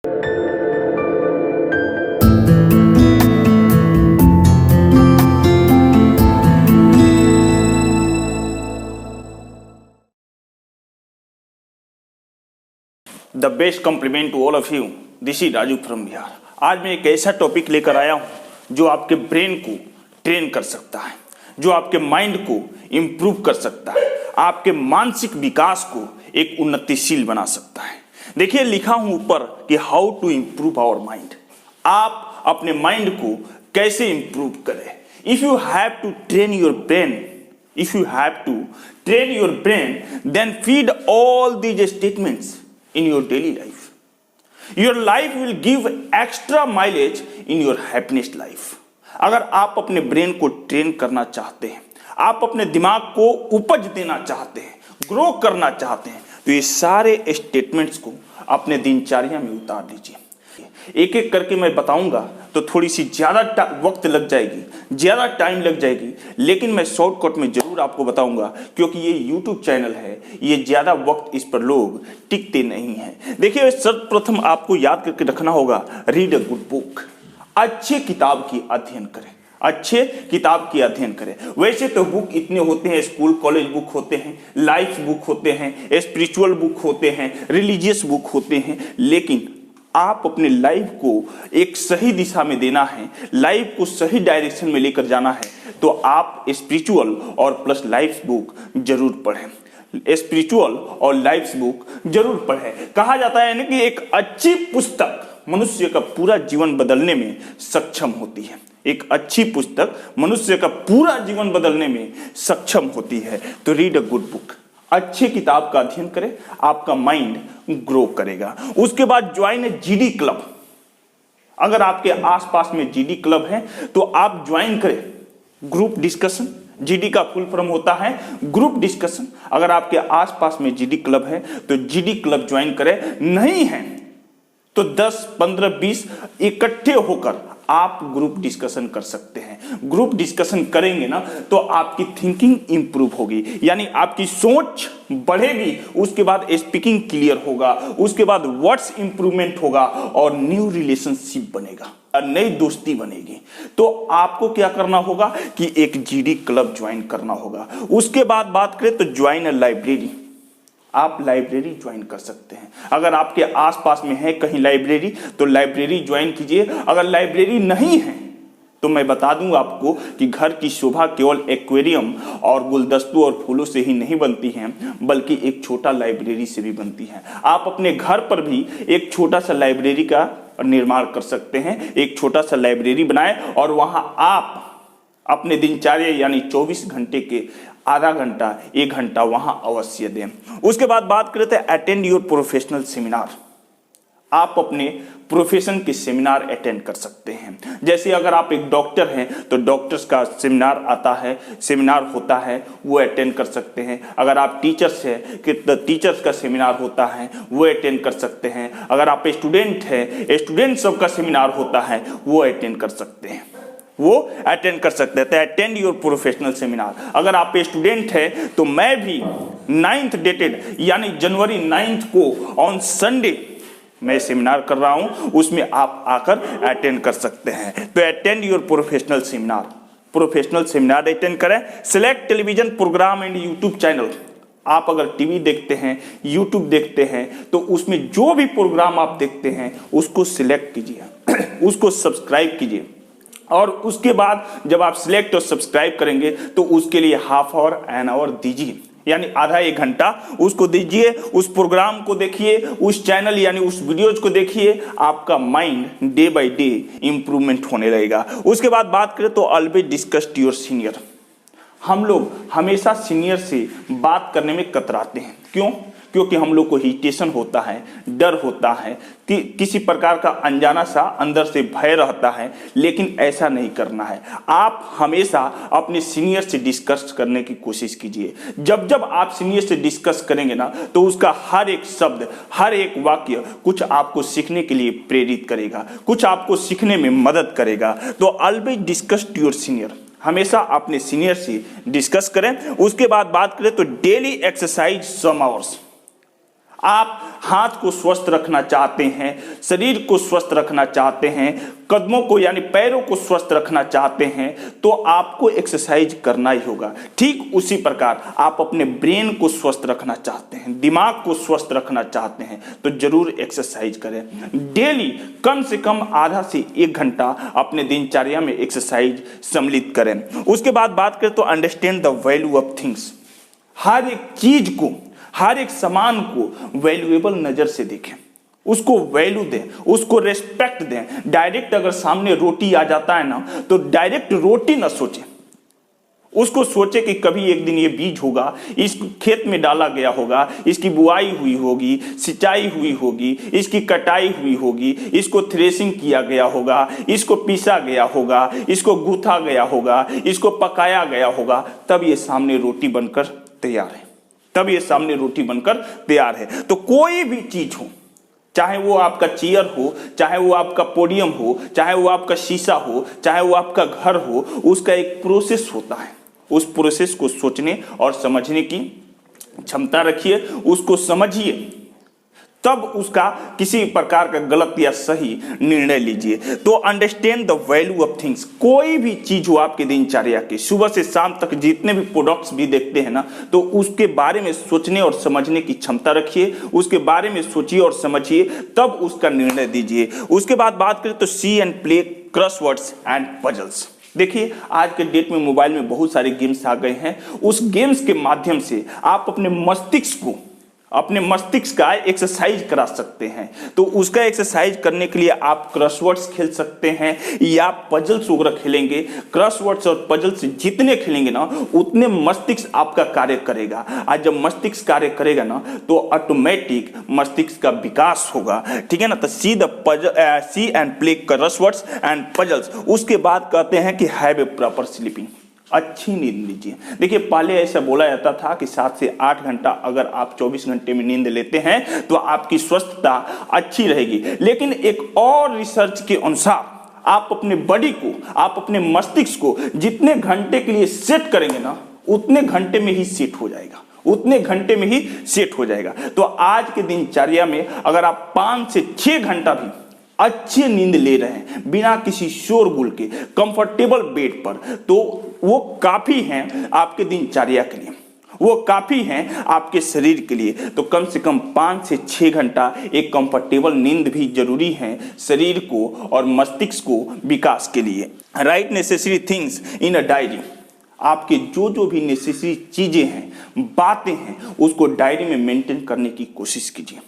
The best compliment to all of you, this is Raju from Bihar. आज मैं एक ऐसा टॉपिक लेकर आया हूं जो आपके ब्रेन को ट्रेन कर सकता है, जो आपके माइंड को इम्प्रूव कर सकता है, आपके मानसिक विकास को एक उन्नतिशील बना सकता है। देखिए, लिखा हूं ऊपर कि how to improve our mind. आप अपने माइंड को कैसे इम्प्रूव करें। If you have to train your brain, if you have to train your brain, then feed all these statements in your daily life. Your life will give extra mileage in your happiness life. अगर आप अपने brain को train करना चाहते हैं, आप अपने दिमाग को उपज देना चाहते हैं, ग्रो करना चाहते हैं, तो ये सारे स्टेटमेंट्स को अपने दिनचर्या में उतार दीजिए। एक एक करके मैं बताऊंगा तो थोड़ी सी ज्यादा वक्त लग जाएगी, ज्यादा टाइम लग जाएगी, लेकिन मैं शॉर्टकट में जरूर आपको बताऊंगा, क्योंकि ये YouTube चैनल है, ये ज्यादा वक्त इस पर लोग टिकते नहीं हैं। देखिए, सर्वप्रथम आपको याद करके रखना होगा, रीड अ गुड बुक। अच्छे किताब की अध्ययन करें, अच्छे किताब की अध्ययन करें। वैसे तो बुक इतने होते हैं, स्कूल कॉलेज बुक होते हैं, लाइफ बुक होते हैं, स्पिरिचुअल बुक होते हैं, रिलीजियस बुक होते हैं, लेकिन आप अपने लाइफ को एक सही दिशा में देना है, लाइफ को सही डायरेक्शन में लेकर जाना है, तो आप स्पिरिचुअल और प्लस लाइफ बुक जरूर पढ़ें। स्पिरिचुअल और लाइफ बुक जरूर पढ़ें। कहा जाता है ना कि एक अच्छी पुस्तक मनुष्य का पूरा जीवन बदलने में सक्षम होती है। एक अच्छी पुस्तक मनुष्य का पूरा जीवन बदलने में सक्षम होती है। तो रीड अ गुड बुक, अच्छे किताब का अध्ययन करें, आपका माइंड ग्रो करेगा। उसके बाद ज्वाइन ए जीडी क्लब। अगर आपके आसपास में जीडी क्लब है तो आप ज्वाइन करें ग्रुप डिस्कशन। जीडी का फुल फॉर्म होता है ग्रुप डिस्कशन। अगर आपके आसपास में जीडी क्लब है तो जीडी क्लब ज्वाइन करें। नहीं है तो 10, 15, 20 इकट्ठे होकर आप ग्रुप डिस्कशन कर सकते हैं। ग्रुप डिस्कशन करेंगे ना तो आपकी थिंकिंग इंप्रूव होगी, यानी आपकी सोच बढ़ेगी। उसके बाद स्पीकिंग क्लियर होगा, उसके बाद वर्ड्स इंप्रूवमेंट होगा और न्यू रिलेशनशिप बनेगा, नई दोस्ती बनेगी। तो आपको क्या करना होगा कि एक जीडी क्लब ज्वाइन करना होगा। उसके बाद बात करें तो ज्वाइन अ लाइब्रेरी। आप लाइब्रेरी ज्वाइन कर सकते हैं। अगर आपके आसपास में है कहीं लाइब्रेरी तो लाइब्रेरी ज्वाइन कीजिए। अगर लाइब्रेरी नहीं है तो मैं बता दूं आपको कि घर की शोभा केवल एक्वेरियम और गुलदस्तों और फूलों से ही नहीं बनती है, बल्कि एक छोटा लाइब्रेरी से भी बनती है। आप अपने घर पर भी एक छोटा सा लाइब्रेरी का निर्माण कर सकते हैं। एक छोटा सा लाइब्रेरी बनाएं और वहां आप अपने दिनचर्या यानी 24 घंटे के आधा घंटा, 1 घंटा वहां अवश्य दें। उसके बाद बात करते हैं अटेंड योर प्रोफेशनल सेमिनार। आप अपने प्रोफेशन के सेमिनार अटेंड कर सकते हैं। जैसे अगर आप एक डॉक्टर हैं तो डॉक्टर्स का सेमिनार आता है, सेमिनार होता है, वो अटेंड कर सकते हैं। अगर आप टीचर्स हैं कि तो टीचर्स का सेमिनार होता है, वो अटेंड कर सकते हैं। अगर आप स्टूडेंट हैं, स्टूडेंट सबका सेमिनार होता है, वो अटेंड कर सकते हैं, वो अटेंड कर सकते हैं। Attend your professional seminar. अगर आप स्टूडेंट हैं तो मैं भी 9th डेटेड यानी जनवरी 9 को ऑन संडे मैं सेमिनार कर रहा हूं, उसमें आप आकर अटेंड कर सकते हैं। तो attend your professional seminar, professional seminar attend करें। Select television programme and YouTube channel. आप अगर टीवी देखते हैं, यूट्यूब देखते हैं, तो उसमें जो भी प्रोग्राम आप देखते हैं उसको सिलेक्ट कीजिए, उसको सब्सक्राइब कीजिए। और उसके बाद जब आप सिलेक्ट और सब्सक्राइब करेंगे तो उसके लिए हाफ आवर, एन आवर दीजिए, यानी आधा 1 घंटा उसको दीजिए। उस प्रोग्राम को देखिए, उस चैनल यानी उस वीडियोज को देखिए। आपका mind day by day improvement होने लगेगा। उसके बाद बात करें तो ऑलवेज डिस्कस योर सीनियर। हम लोग हमेशा सीनियर से बात करने में कतराते हैं। क्यों? क्योंकि हम लोग को हिटेशन होता है, डर होता है, कि किसी प्रकार का अनजाना सा अंदर से भय रहता है। लेकिन ऐसा नहीं करना है। आप हमेशा अपने सीनियर से डिस्कस करने की कोशिश कीजिए। जब आप सीनियर से डिस्कस करेंगे ना तो उसका हर एक शब्द, हर एक वाक्य कुछ आपको सीखने के लिए प्रेरित करेगा, कुछ आपको सीखने में मदद करेगा। तो always discuss to your senior. हमेशा अपने सीनियर से डिस्कस करें। उसके बाद बात करें तो डेली एक्सरसाइज सम आवर्स। आप हाथ को स्वस्थ रखना चाहते हैं, शरीर को स्वस्थ रखना चाहते हैं, कदमों को यानी पैरों को स्वस्थ रखना चाहते हैं, तो आपको एक्सरसाइज करना ही होगा। ठीक उसी प्रकार आप अपने ब्रेन को स्वस्थ रखना चाहते हैं, दिमाग को स्वस्थ रखना चाहते हैं, तो जरूर एक्सरसाइज करें। डेली कम से कम आधा से 1 घंटा अपने दिनचर्या में एक्सरसाइज सम्मिलित करें। उसके बाद बात करें तो understand the value of things. हर एक चीज को, हर एक सामान को वैल्यूएबल नजर से देखें, उसको वैल्यू दें, उसको रेस्पेक्ट दें। डायरेक्ट अगर सामने रोटी आ जाता है ना, तो डायरेक्ट रोटी ना सोचें, उसको सोचे कि कभी एक दिन ये बीज होगा, इस खेत में डाला गया होगा, इसकी बुआई हुई होगी, सिंचाई हुई होगी, इसकी कटाई हुई होगी, इसको थ्रेसिंग किया गया होगा, इसको पीसा गया होगा, इसको गूथा गया होगा, इसको पकाया गया होगा, तब ये सामने रोटी बनकर तैयार है, तब ये सामने रोटी बनकर तैयार है। तो कोई भी चीज हो, चाहे वो आपका चेयर हो, चाहे वो आपका पोडियम हो, चाहे वो आपका शीशा हो, चाहे वो आपका घर हो, उसका एक प्रोसेस होता है। उस प्रोसेस को सोचने और समझने की क्षमता रखिए, उसको समझिए, तब उसका किसी प्रकार का गलत या सही निर्णय लीजिए। तो understand the value of things. कोई भी चीज हो आपके दिनचर्या की, सुबह से शाम तक जितने भी प्रोडक्ट्स भी देखते हैं ना, तो उसके बारे में सोचने और समझने की क्षमता रखिए, उसके बारे में सोचिए और समझिए, तब उसका निर्णय दीजिए। उसके बाद बात करें तो see and play crosswords and puzzles. देखिए, आज के डेट में मोबाइल में बहुत सारे गेम्स आ गए हैं। उस गेम्स के माध्यम से आप अपने मस्तिष्क का एक्सरसाइज करा सकते हैं। तो उसका एक्सरसाइज करने के लिए आप क्रॉसवर्ड्स खेल सकते हैं या पजल्स वगैरह खेलेंगे। क्रॉसवर्ड्स और पजल्स जितने खेलेंगे ना, उतने मस्तिष्क आपका कार्य करेगा। आज जब मस्तिष्क कार्य करेगा ना, तो ऑटोमेटिक मस्तिष्क का विकास होगा। ठीक है ना। तो see and play crosswords and puzzles. उसके बाद कहते हैं कि हैव ए प्रॉपर स्लीपिंग, अच्छी नींद लीजिए। देखिए, पहले ऐसा बोला जाता था कि 7 से 8 घंटा अगर आप 24 घंटे में नींद लेते हैं तो आपकी स्वस्थता अच्छी रहेगी। लेकिन एक और रिसर्च के अनुसार आप अपने बॉडी को, आप अपने मस्तिष्क को जितने घंटे के लिए सेट करेंगे ना, उतने घंटे में ही सेट हो जाएगा, उतने घंटे में ही सेट हो जाएगा। तो आज के दिनचर्या में अगर आप 5 से 6 घंटा भी अच्छी नींद ले रहे हैं बिना किसी शोरगुल के, कंफर्टेबल बेड पर, तो वो काफी हैं आपके दिनचर्या के लिए, वो काफी हैं आपके शरीर के लिए। तो कम से कम 5 से 6 घंटा एक कंफर्टेबल नींद भी जरूरी है शरीर को और मस्तिष्क को विकास के लिए। Right necessary things in a diary. आपके जो भी नेसेसरी चीजें हैं, बातें हैं, उसको डायरी में मेंटेन करने की कोशिश कीजिए।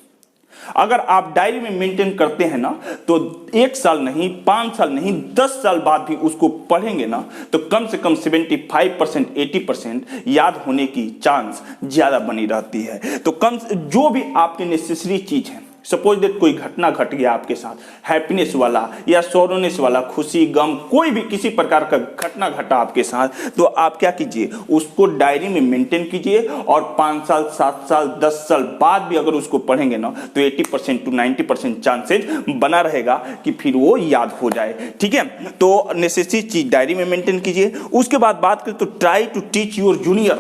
अगर आप डायरी में मेंटेन करते हैं ना, तो 1 साल नहीं, 5 साल नहीं, 10 साल बाद भी उसको पढ़ेंगे ना, तो कम से कम 75%, 80% याद होने की चांस ज्यादा बनी रहती है। तो जो भी आपकी नेसेसरी चीज है, सपोज दैट कोई घटना घट गया आपके साथ, हैप्पीनेस वाला या सैडनेस वाला, खुशी गम, कोई भी किसी प्रकार का घटना घटा आपके साथ, तो आप क्या कीजिए, उसको डायरी में मेंटेन कीजिए और 5 साल, 7 साल, 10 साल बाद भी अगर उसको पढ़ेंगे ना, तो 80% to 90% चांसेज बना रहेगा कि फिर वो याद हो जाए। ठीक है। तो नेसेसरी चीज डायरी में मेंटेन कीजिए। उसके बाद बात करें तो try to teach your junior.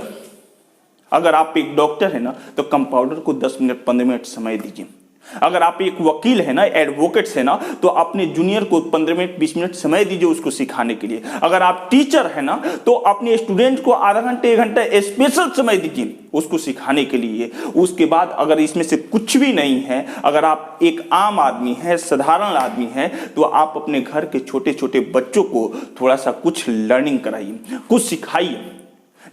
अगर आप एक डॉक्टर है ना, तो कंपाउंडर को 10 मिनट 15 मिनट समय दीजिए। अगर आप एक वकील है ना, एडवोकेट्स है ना, तो अपने जूनियर को 15 मिनट 20 मिनट समय दीजिए उसको सिखाने के लिए। अगर आप टीचर है ना, तो अपने स्टूडेंट को आधा घंटे 1 घंटा स्पेशल समय दीजिए उसको सिखाने के लिए। उसके बाद अगर इसमें से कुछ भी नहीं है, अगर आप एक आम आदमी है, साधारण आदमी है, तो आप अपने घर के छोटे छोटे बच्चों को थोड़ा सा कुछ लर्निंग कराइए, कुछ सिखाइए।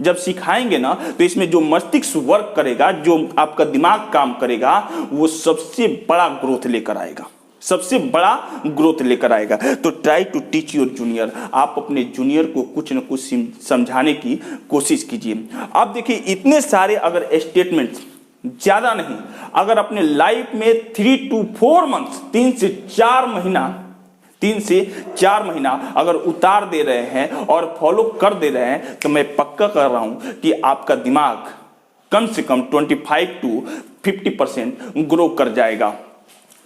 जब सिखाएंगे ना, तो इसमें जो मस्तिष्क वर्क करेगा, जो आपका दिमाग काम करेगा, वो सबसे बड़ा ग्रोथ लेकर आएगा, सबसे बड़ा ग्रोथ लेकर आएगा। तो try to teach your junior. आप अपने जूनियर को कुछ न कुछ समझाने की कोशिश कीजिए। अब देखिए, इतने सारे अगर स्टेटमेंट्स, ज्यादा नहीं, अगर अपने लाइफ में 3 to 4 मंथ्स, 3 से 4 महीना अगर उतार दे रहे हैं और फॉलो कर दे रहे हैं, तो मैं पक्का कर रहा हूं कि आपका दिमाग कम से कम 25 to 50% ग्रो कर जाएगा।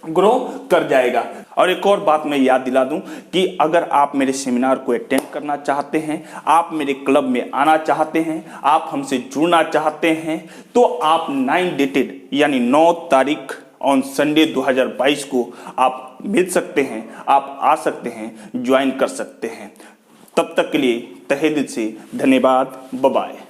ग्रो कर जाएगा। और एक और बात मैं याद दिला दूं कि अगर आप मेरे सेमिनार को अटेंड करना चाहते हैं, आप मेरे क्लब में आना चाहते हैं, आप हमसे जुड़ना चाहते हैं, तो आप 9 डेटेड यानी 9 तारीख ऑन संडे 2022 को आप मिल सकते हैं, आप आ सकते हैं, ज्वाइन कर सकते हैं। तब तक के लिए तहे दिल से धन्यवाद। Bye bye.